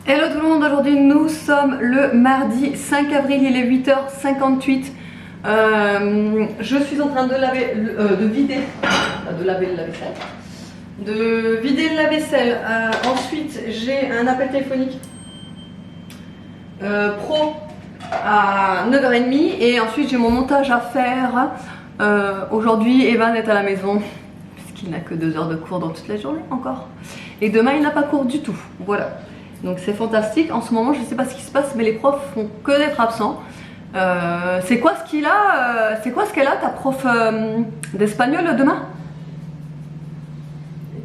Hello tout le monde, aujourd'hui nous sommes le mardi 5 avril, il est 8h58. Je suis en train de laver, de vider le lave-vaisselle. De vider le lave-vaisselle. Ensuite j'ai un appel téléphonique pro à 9h30 et ensuite j'ai mon montage à faire. Aujourd'hui Evan est à la maison puisqu'il n'a que 2 heures de cours dans toute la journée encore. Et demain il n'a pas cours du tout, voilà. Donc c'est fantastique. En ce moment je ne sais pas ce qui se passe mais les profs font que d'être absents. C'est quoi ce qu'il a c'est quoi ce qu'elle a ta prof d'espagnol demain?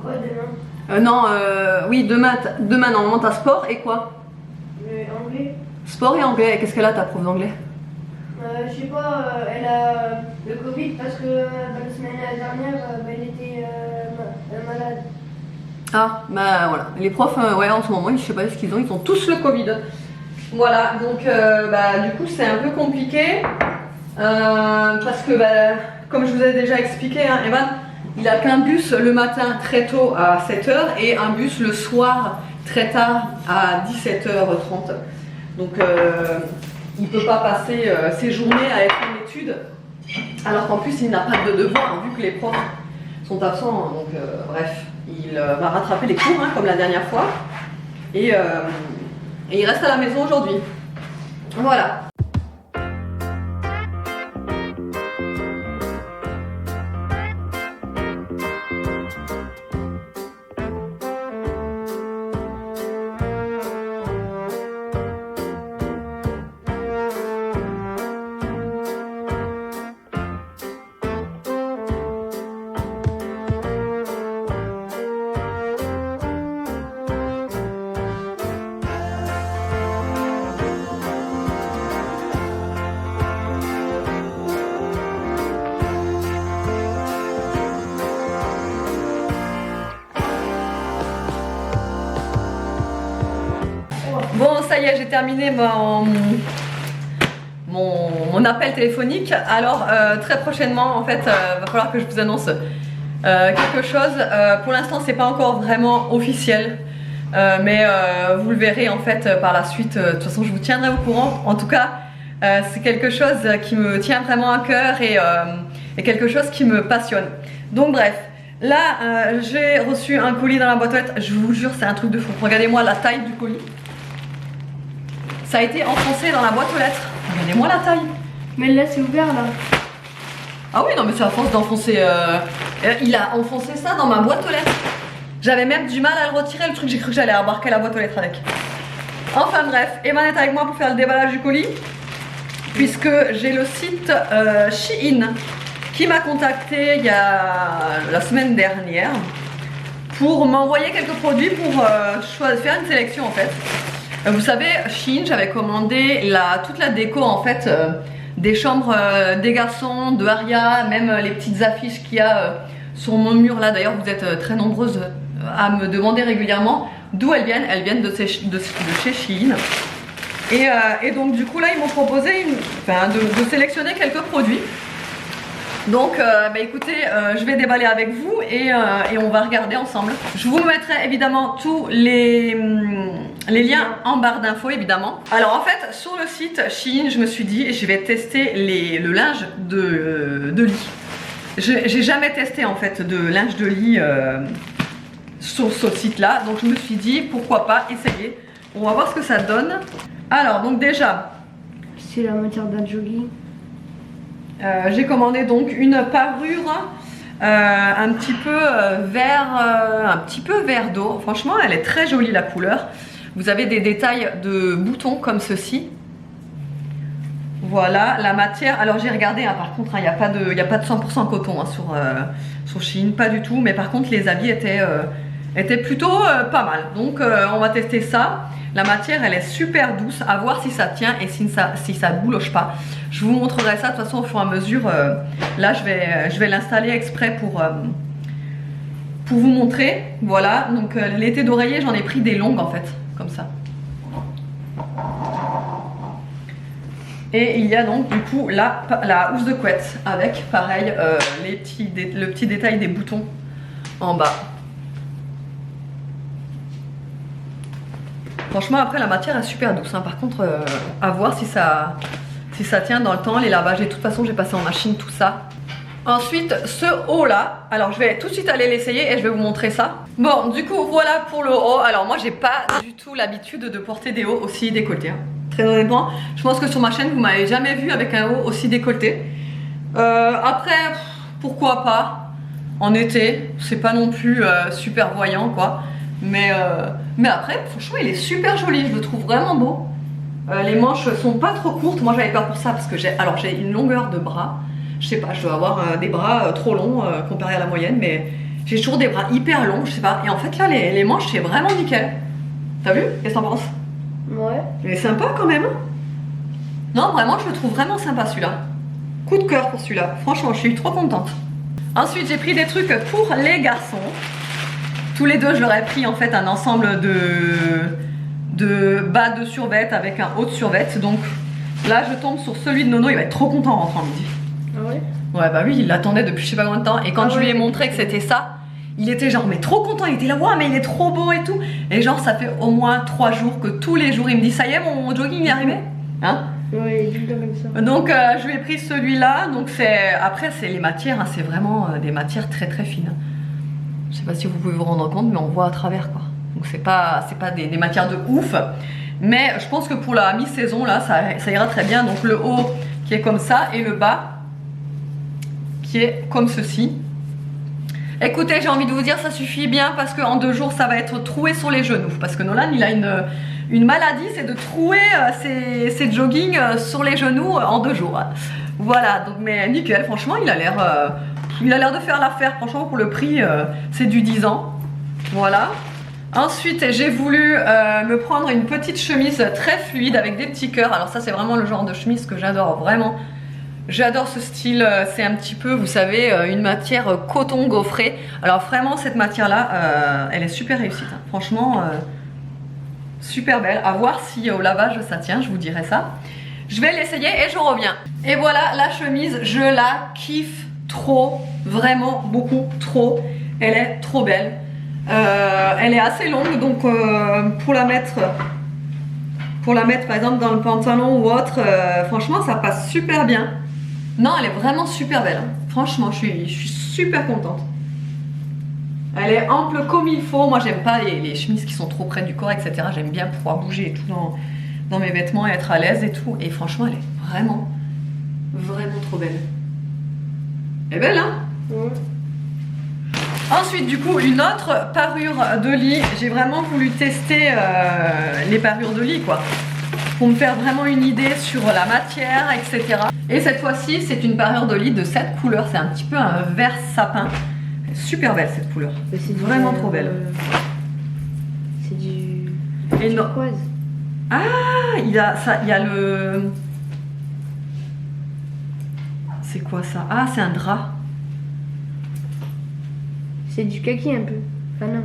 Quoi demain? Non, oui demain normalement t'as sport et quoi? Anglais. Sport et anglais. Qu'est-ce qu'elle a ta prof d'anglais? Je sais pas, elle a le Covid parce que la semaine dernière elle était malade. Ah bah voilà, les profs ouais en ce moment je sais pas ce qu'ils ont tous le Covid. Voilà donc bah, du coup c'est un peu compliqué parce que bah, comme je vous ai déjà expliqué hein, Evan il a qu'un bus le matin très tôt à 7h et un bus le soir très tard à 17h30. Donc il peut pas passer ses journées à être en études alors qu'en plus il n'a pas de devoir hein, vu que les profs sont absents hein, donc bref. Il va rattraper les cours hein, comme la dernière fois et il reste à la maison aujourd'hui. Voilà. Bon, ça y est, j'ai terminé mon appel téléphonique. Alors, très prochainement, en fait, va falloir que je vous annonce quelque chose. Pour l'instant, c'est pas encore vraiment officiel, mais vous le verrez en fait par la suite. De toute façon, je vous tiendrai au courant. En tout cas, c'est quelque chose qui me tient vraiment à cœur et quelque chose qui me passionne. Donc, bref. Là, j'ai reçu un colis dans la boîte aux lettres. Je vous jure, c'est un truc de fou. Regardez-moi la taille du colis. Ça a été enfoncé dans la boîte aux lettres. Regardez-moi la taille. Mais là c'est ouvert là. Ah oui, non mais c'est à force d'enfoncer... il a enfoncé ça dans ma boîte aux lettres. J'avais même du mal à le retirer le truc. J'ai cru que j'allais embarquer la boîte aux lettres avec. Enfin bref, Evan est avec moi pour faire le déballage du colis. Puisque j'ai le site Shein qui m'a contacté il y a la semaine dernière pour m'envoyer quelques produits pour faire une sélection en fait. Vous savez, Shein, j'avais commandé toute la déco en fait des chambres des garçons, de Aria, même les petites affiches qu'il y a sur mon mur là. D'ailleurs, vous êtes très nombreuses à me demander régulièrement d'où elles viennent. Elles viennent de chez Shein. Et donc du coup là, ils m'ont proposé de sélectionner quelques produits. Donc bah écoutez, je vais déballer avec vous et on va regarder ensemble. Je vous mettrai évidemment tous les liens en barre d'infos évidemment. Alors en fait sur le site Shein je me suis dit je vais tester le linge de lit. J'ai jamais testé en fait de linge de lit sur ce site là. Donc je me suis dit pourquoi pas essayer. On va voir ce que ça donne. Alors donc déjà c'est la matière d'un jogging. J'ai commandé donc une parure un petit peu vert d'eau. Franchement elle est très jolie la couleur. Vous avez des détails de boutons comme ceci. Voilà la matière. Alors j'ai regardé hein, par contre il n'y a pas de 100% coton hein, sur Shein, pas du tout. Mais par contre les habits étaient plutôt pas mal. Donc on va tester ça. La matière elle est super douce, à voir si ça tient et si ça bouloche pas. Je vous montrerai ça de toute façon au fur et à mesure. Là je vais l'installer exprès pour vous montrer. Voilà, donc l'été d'oreiller j'en ai pris des longues en fait, comme ça. Et il y a donc du coup la housse de couette avec pareil le petit détail des boutons en bas. Franchement, après, la matière est super douce. Hein. Par contre, à voir si ça tient dans le temps. Les lavages, et de toute façon, j'ai passé en machine tout ça. Ensuite, ce haut là, alors je vais tout de suite aller l'essayer et je vais vous montrer ça. Bon, du coup, voilà pour le haut. Alors moi, j'ai pas du tout l'habitude de porter des hauts aussi décolletés. Hein. Très honnêtement, je pense que sur ma chaîne, vous m'avez jamais vu avec un haut aussi décolleté. Après, pourquoi pas en été, c'est pas non plus super voyant quoi. Mais après, franchement, il est super joli, je le trouve vraiment beau. Les manches sont pas trop courtes, moi j'avais peur pour ça parce que j'ai une longueur de bras. Je sais pas, je dois avoir des bras trop longs comparé à la moyenne, mais j'ai toujours des bras hyper longs, je sais pas. Et en fait là, les manches, c'est vraiment nickel. T'as vu? Qu'est-ce que t'en penses? Ouais. Il est sympa quand même. Non, vraiment, je le trouve vraiment sympa celui-là. Coup de cœur pour celui-là. Franchement, je suis trop contente. Ensuite, j'ai pris des trucs pour les garçons. Tous les deux, je leur ai pris en fait un ensemble de bas de survêt avec un haut de survêt. Donc là, je tombe sur celui de Nono. Il va être trop content en rentrant midi. Ah ouais? Ouais, bah oui, il l'attendait depuis je sais pas combien de temps. Et quand Ah je lui ai ouais. montré que c'était ça, il était genre, mais trop content. Il était là, ouais, mais il est trop beau et tout. Et genre, ça fait au moins 3 jours que tous les jours, il me dit, ça y est, mon jogging est arrivé. Hein? Ouais, il est tout le temps comme ça. Donc, je lui ai pris celui-là. Donc, après, c'est les matières, hein, c'est vraiment des matières très très fines. Je sais pas si vous pouvez vous rendre compte, mais on voit à travers quoi. Donc, c'est pas des matières de ouf. Mais je pense que pour la mi-saison, là, ça ira très bien. Donc, le haut qui est comme ça et le bas qui est comme ceci. Écoutez, j'ai envie de vous dire, ça suffit bien parce qu'en 2 jours, ça va être troué sur les genoux. Parce que Nolan, il a une maladie, c'est de trouer ses joggings sur les genoux en 2 jours. Voilà, donc mais nickel, franchement, il a l'air de faire l'affaire. Franchement, pour le prix, c'est du 10 ans. Voilà. Ensuite, j'ai voulu me prendre une petite chemise très fluide avec des petits cœurs. Alors ça, c'est vraiment le genre de chemise que j'adore, vraiment. J'adore ce style, c'est un petit peu, vous savez, une matière coton gaufré. Alors vraiment, cette matière-là, elle est super réussie. Hein. Franchement, super belle. À voir si au lavage ça tient, je vous dirai ça. Je vais l'essayer et je reviens. Et voilà, la chemise, je la kiffe trop, vraiment beaucoup trop. Elle est trop belle. Elle est assez longue, donc pour la mettre par exemple dans le pantalon ou autre, franchement, ça passe super bien. Non, elle est vraiment super belle. Hein. Franchement, je suis super contente. Elle est ample comme il faut. Moi, j'aime pas les chemises qui sont trop près du corps, etc. J'aime bien pouvoir bouger et tout dans mes vêtements et être à l'aise et tout. Et franchement, elle est vraiment, vraiment trop belle. Elle est belle, hein? Ouais. Ensuite, du coup, une autre parure de lit. J'ai vraiment voulu tester les parures de lit, quoi. Pour me faire vraiment une idée sur la matière, etc. Et cette fois-ci, c'est une parure de lit de cette couleur. C'est un petit peu un vert sapin. Elle est super belle cette couleur. C'est vraiment trop belle. C'est du Et non. turquoise. Ah, il y a le... C'est quoi ça? Ah, c'est un drap. C'est du kaki un peu. Enfin non.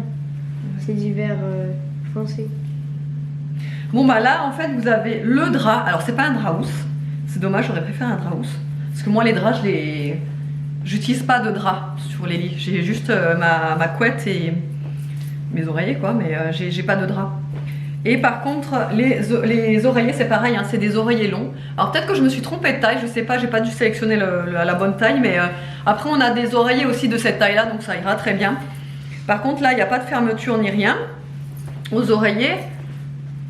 C'est du vert foncé. Bon bah là en fait vous avez le drap. Alors c'est pas un drap housse. C'est dommage, j'aurais préféré un drap housse. Parce que moi les draps j'utilise pas de drap sur les lits. J'ai juste ma couette et mes oreillers quoi, mais j'ai pas de drap. Et par contre les oreillers c'est pareil, hein, c'est des oreillers longs. Alors peut-être que je me suis trompée de taille, je sais pas, j'ai pas dû sélectionner la bonne taille, mais après on a des oreillers aussi de cette taille là, donc ça ira très bien. Par contre là il n'y a pas de fermeture ni rien aux oreillers.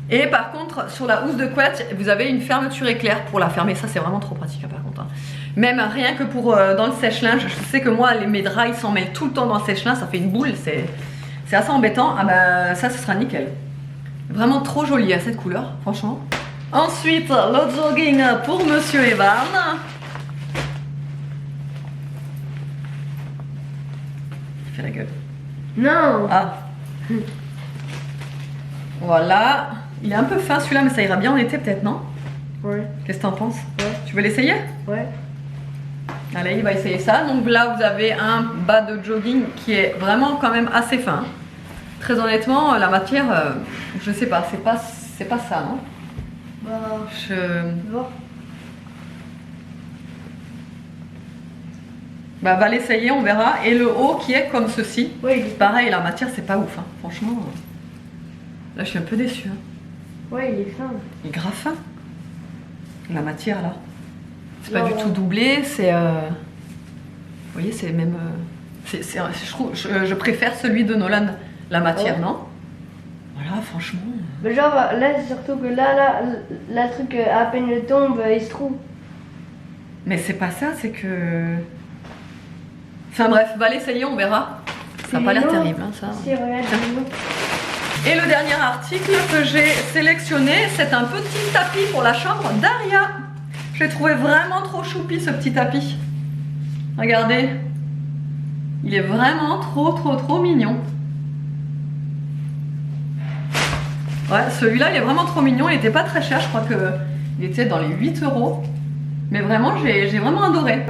Et par contre, sur la housse de couette, vous avez une fermeture éclair pour la fermer. Ça, c'est vraiment trop pratique, hein, par contre. Hein. Même rien que pour dans le sèche-linge. Je sais que moi, mes draps, ils s'en mêlent tout le temps dans le sèche-linge. Ça fait une boule. C'est assez embêtant. Ah bah, ça, ce sera nickel. Vraiment trop joli à cette couleur, franchement. Ensuite, le jogging pour Monsieur Evan. Il fait la gueule. Non. Ah. Voilà. Il est un peu fin celui-là, mais ça ira bien en été peut-être, non? Ouais. Qu'est-ce que t'en penses? Ouais. Tu veux l'essayer? Ouais. Allez, il va essayer ça. Donc là, vous avez un bas de jogging qui est vraiment quand même assez fin. Très honnêtement, la matière, je sais pas, c'est pas ça, non? Bah. Voir. Bah, va l'essayer, on verra. Et le haut qui est comme ceci. Ouais, Pareil, la matière, c'est pas ouf, hein. Franchement. Là, je suis un peu déçue. Hein. Ouais, il est fin. Il est grave fin. La matière là. C'est pas Non, du ouais. tout doublé, c'est. Vous voyez, c'est même. Je préfère celui de Nolan, la matière, Ouais. non? Voilà, franchement. Mais genre, là, c'est surtout que là, le truc, à peine le tombe, il se trouve. Mais c'est pas ça, c'est que. Enfin bref, va l'essayer, on verra. Ça n'a pas l'air terrible, hein, ça. Si, regarde, Tiens. c'est bon. Et le dernier article que j'ai sélectionné, c'est un petit tapis pour la chambre d'Aria. Je l'ai trouvé vraiment trop choupi, ce petit tapis. Regardez. Il est vraiment trop mignon. Ouais, celui-là, il est vraiment trop mignon. Il était pas très cher, je crois qu'il était dans les 8 €. Mais vraiment, j'ai vraiment adoré.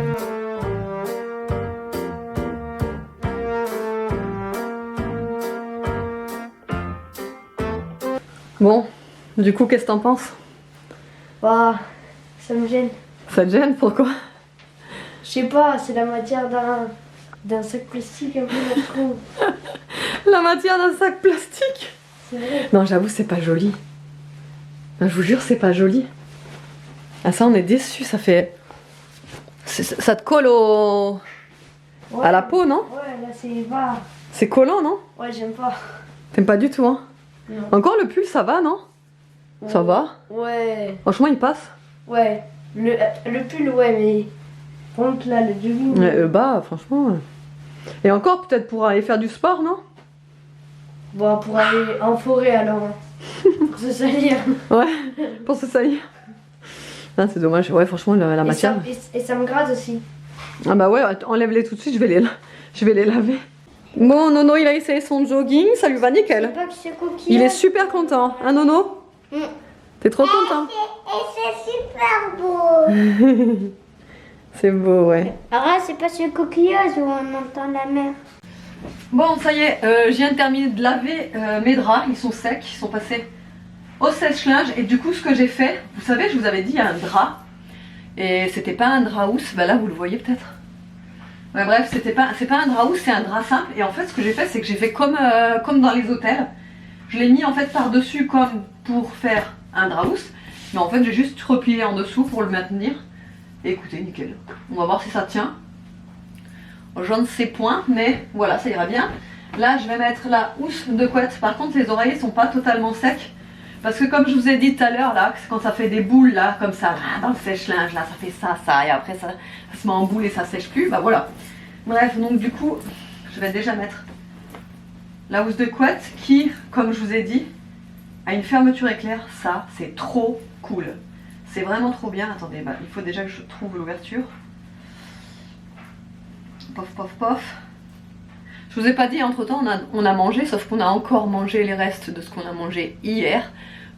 Bon, du coup, qu'est-ce que t'en penses? Bah, ça me gêne. Ça te gêne? Pourquoi? Je sais pas, c'est la matière d'un sac plastique un peu, je trouve. La matière d'un sac plastique? C'est vrai. Non, j'avoue, c'est pas joli. Je vous jure, c'est pas joli. Ah, ça, on est déçus, ça fait. Ça te colle Ouais. à la peau, non? Ouais, là, c'est pas. C'est collant, non? Ouais, j'aime pas. T'aimes pas du tout, hein? Non. Encore le pull, ça va, non? Ça va? Ouais. Franchement, il passe. Ouais. Le pull, ouais, mais. Par contre, là, le jogging. Bah, franchement. Et encore, peut-être pour aller faire du sport, non? Bon, pour aller en forêt alors. Pour se salir. Ouais, pour se salir. Ah, c'est dommage. Ouais, franchement, la matière. Et ça me gratte aussi. Ah bah ouais, enlève-les tout de suite, je vais les laver. Bon, Nono, il a essayé son jogging, ça lui va nickel. Pas que c'est coquillage. Il est super content, hein Nono? T'es trop content? Et c'est super beau. C'est beau, ouais. Alors, c'est pas ce coquillage où on entend la mer. Bon, ça y est, je viens de terminer de laver mes draps, ils sont secs, ils sont passés au sèche-linge. Et du coup, ce que j'ai fait, vous savez, je vous avais dit, il y a un drap. Et c'était pas un drap housse, bah là, vous le voyez peut-être. Ouais, bref, c'est pas un drap housse, c'est un drap simple. Et en fait, ce que j'ai fait, c'est que j'ai fait comme dans les hôtels. Je l'ai mis en fait par-dessus comme pour faire un drap housse. Mais en fait, j'ai juste replié en dessous pour le maintenir. Et écoutez, nickel. On va voir si ça tient. Je ne sais point, mais voilà, ça ira bien. Là, je vais mettre la housse de couette. Par contre, les oreillers sont pas totalement secs. Parce que comme je vous ai dit tout à l'heure, là, c'est quand ça fait des boules, là, comme ça, là, dans le sèche-linge, là, ça fait ça, et après, ça se met en boule et ça sèche plus. Bah voilà. Bref, donc du coup, je vais déjà mettre la housse de couette qui, comme je vous ai dit, a une fermeture éclair. Ça, c'est trop cool. C'est vraiment trop bien. Attendez, bah, il faut déjà que je trouve l'ouverture. Pof, pof, pof. Je vous ai pas dit, entre temps on a mangé, sauf qu'on a encore mangé les restes de ce qu'on a mangé hier.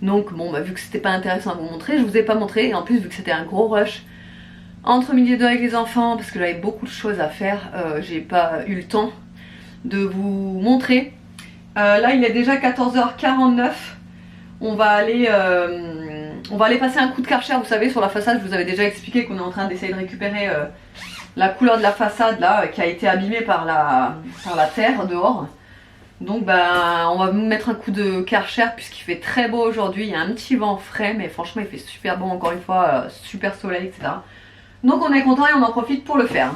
Donc bon, bah, vu que c'était pas intéressant à vous montrer, je vous ai pas montré. Et en plus, vu que c'était un gros rush entre midi et deux avec les enfants, parce que j'avais beaucoup de choses à faire, j'ai pas eu le temps de vous montrer. Là, il est déjà 14h49. On va aller passer un coup de Karcher, vous savez, sur la façade. Je vous avais déjà expliqué qu'on est en train d'essayer de récupérer la couleur de la façade là, qui a été abîmée par la terre dehors. Donc ben, on va mettre un coup de Karcher puisqu'il fait très beau aujourd'hui. Il y a un petit vent frais, mais franchement il fait super bon, encore une fois, super soleil, etc. Donc on est content et on en profite pour le faire.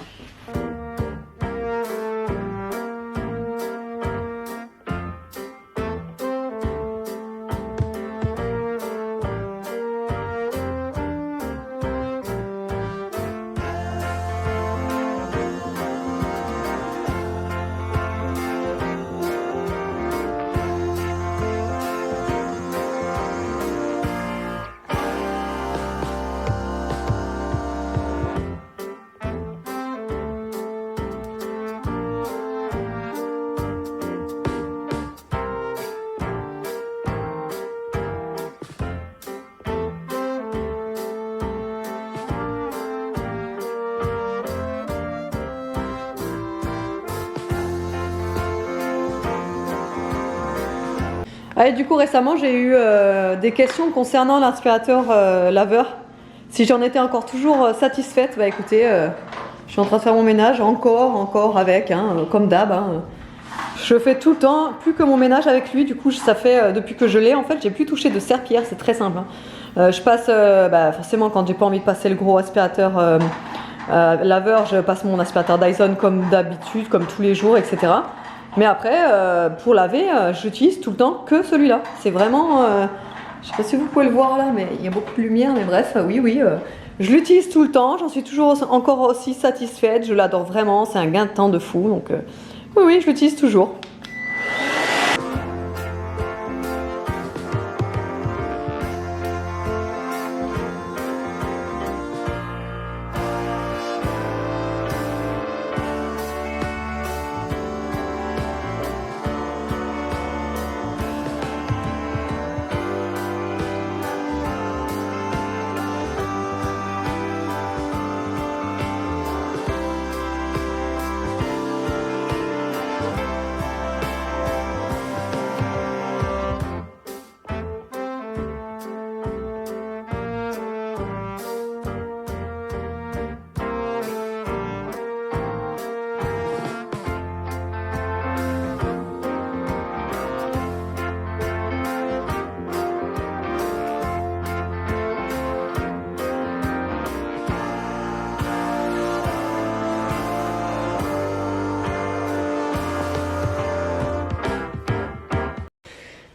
Allez, du coup récemment j'ai eu des questions concernant l'aspirateur laveur. Si j'en étais encore toujours satisfaite, bah écoutez, je suis en train de faire mon ménage encore avec, hein, comme d'hab. Hein. Je fais tout le temps, plus que mon ménage avec lui. Du coup, ça fait depuis que je l'ai, en fait, j'ai plus touché de serpillière. C'est très simple. Hein. Je passe, forcément, quand j'ai pas envie de passer le gros aspirateur laveur, je passe mon aspirateur Dyson comme d'habitude, comme tous les jours, etc. Mais après, pour laver, j'utilise tout le temps que celui-là. C'est vraiment, je sais pas si vous pouvez le voir là, mais il y a beaucoup de lumière. Mais bref, oui. Je l'utilise tout le temps, j'en suis toujours encore aussi satisfaite, je l'adore vraiment, c'est un gain de temps de fou, donc oui, je l'utilise toujours.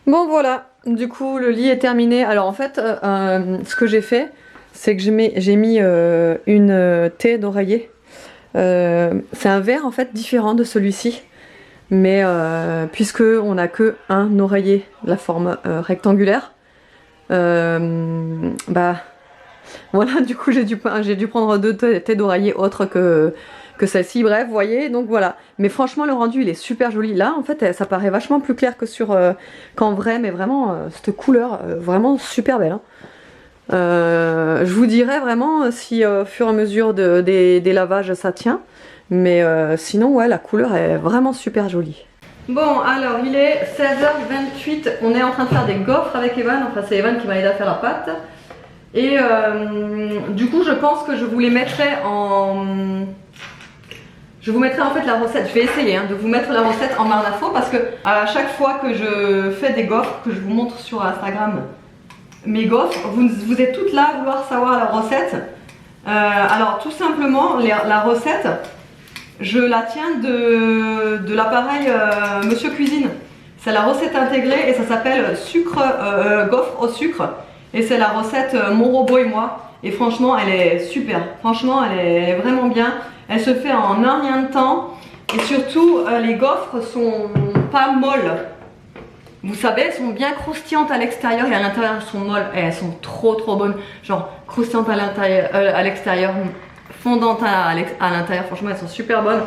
Bon voilà, du coup le lit est terminé. Alors en fait, ce que j'ai fait, c'est que j'ai mis une thé d'oreiller. C'est un verre en fait différent de celui-ci. Mais puisque on n'a que un oreiller, la forme rectangulaire, voilà, du coup j'ai dû prendre deux thés d'oreiller autres que celle-ci, bref, vous voyez, donc voilà. Mais franchement, le rendu, il est super joli. Là, en fait, ça paraît vachement plus clair que qu'en vrai, mais vraiment, cette couleur, vraiment super belle. Hein. Je vous dirai vraiment si au fur et à mesure des lavages, ça tient. Mais sinon, ouais, la couleur est vraiment super jolie. Bon, alors, il est 16h28. On est en train de faire des gaufres avec Evan. Enfin, c'est Evan qui m'a aidé à faire la pâte. Et du coup, je pense que je vous les mettrai en... Je vous mettrai en fait la recette, je vais essayer de vous mettre la recette en barre d'infos parce que à chaque fois que je fais des gaufres, que je vous montre sur Instagram mes gaufres, vous êtes toutes là à vouloir savoir la recette. Alors tout simplement, la recette, je la tiens de l'appareil Monsieur Cuisine. C'est la recette intégrée et ça s'appelle gaufre au sucre. Et c'est la recette Mon Robot et moi. Et franchement, elle est super. Franchement, elle est vraiment bien. Elle se fait en un rien de temps. Et surtout, les gaufres sont pas molles. Vous savez, elles sont bien croustillantes à l'extérieur et à l'intérieur, elles sont molles. Et elles sont trop bonnes. Genre, croustillantes à l'extérieur, fondantes à l'intérieur. Franchement, elles sont super bonnes.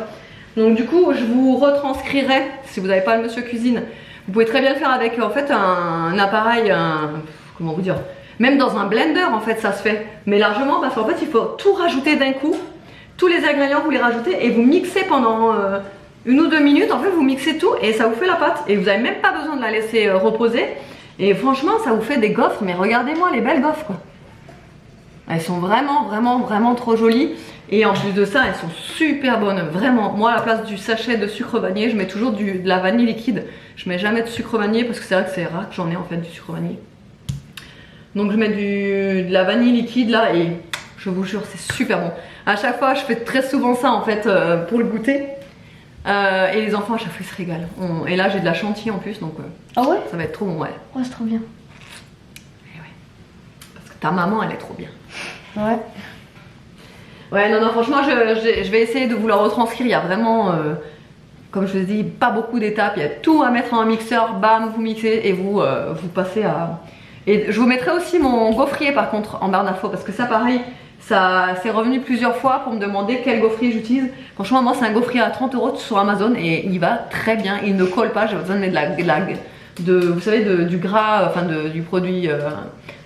Donc du coup, je vous retranscrirai, si vous n'avez pas le Monsieur Cuisine. Vous pouvez très bien le faire avec, en fait, un appareil, comment vous dire, même dans un blender, en fait, ça se fait. Mais largement, parce qu'en fait, il faut tout rajouter d'un coup. Tous les ingrédients, vous les rajoutez et vous mixez pendant 1 ou 2 minutes. En fait, vous mixez tout et ça vous fait la pâte. Et vous n'avez même pas besoin de la laisser reposer. Et franchement, ça vous fait des gaufres. Mais regardez-moi les belles gaufres, quoi. Elles sont vraiment trop jolies. Et en plus de ça, elles sont super bonnes. Vraiment, moi, à la place du sachet de sucre vanillé, je mets toujours de la vanille liquide. Je mets jamais de sucre vanillé parce que c'est vrai que c'est rare que j'en ai en fait du sucre vanillé. Donc je mets de la vanille liquide là et je vous jure, c'est super bon. À chaque fois, je fais très souvent ça en fait pour le goûter. Et les enfants à chaque fois ils se régalent. Et là j'ai de la chantilly en plus donc ah ouais, ça va être trop bon, ouais. Ouais, c'est trop bien. Et ouais. Parce que ta maman elle est trop bien. Ouais. Ouais, non, franchement je vais essayer de vous la retranscrire. Il y a vraiment, comme je vous ai dit, pas beaucoup d'étapes. Il y a tout à mettre en mixeur, bam, vous mixez et vous passez à... Et je vous mettrai aussi mon gaufrier par contre en barre d'infos parce que ça pareil, ça c'est revenu plusieurs fois pour me demander quel gaufrier j'utilise. Franchement moi c'est un gaufrier à 30 € sur Amazon et il va très bien, il ne colle pas, j'ai besoin de mettre vous savez du gras, enfin du produit,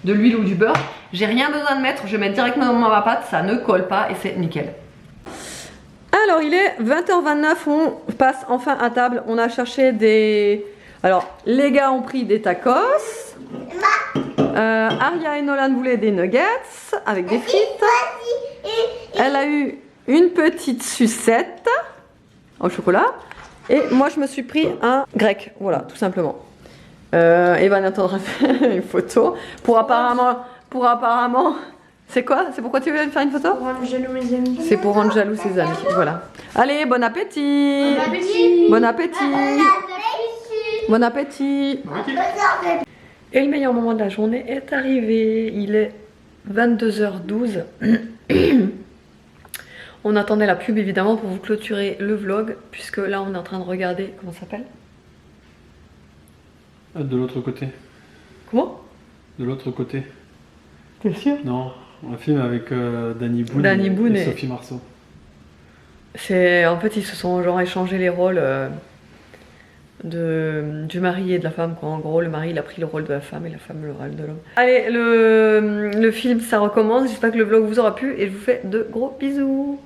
de l'huile ou du beurre. J'ai rien besoin de mettre, je mets directement dans ma pâte, ça ne colle pas et c'est nickel. Alors il est 20h29, on passe enfin à table, on a cherché des... Alors les gars ont pris des tacos. Aria et Nolan voulaient des nuggets avec des frites. Elle a eu une petite sucette au chocolat. Et moi, je me suis pris un grec, voilà, tout simplement. Evan attendra une photo pour apparemment, c'est quoi? C'est pourquoi tu veux faire une photo? Pour rendre jaloux mes amis. C'est pour rendre jaloux ses amis, voilà. Allez, bon appétit! Bon appétit. Bon appétit! Bon appétit! Et le meilleur moment de la journée est arrivé. Il est 22h12. On attendait la pub évidemment pour vous clôturer le vlog, puisque là on est en train de regarder, comment ça s'appelle? De l'autre côté. Comment? De l'autre côté. T'es sûr? Non, un film avec Danny Boone, Danny Boone et et- Sophie Marceau. C'est en fait ils se sont genre échangé les rôles du mari et de la femme quoi. En gros le mari il a pris le rôle de la femme et la femme le rôle de l'homme. Allez le film ça recommence, j'espère que le vlog vous aura plu et je vous fais de gros bisous.